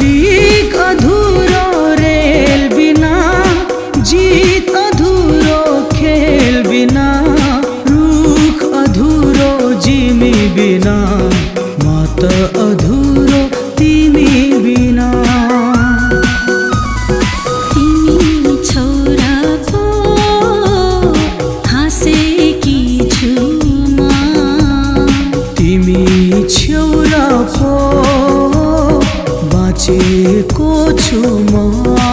Leak अधूरो rail बिना, जीत अधूरो खेल बिना, रूख अधूरो जिमी बिना, मात अधूरो तिमी बिना। तिमी छोरा पो हाँसेकी छु म, तिमी छेउरा पो बाँचेको छु म।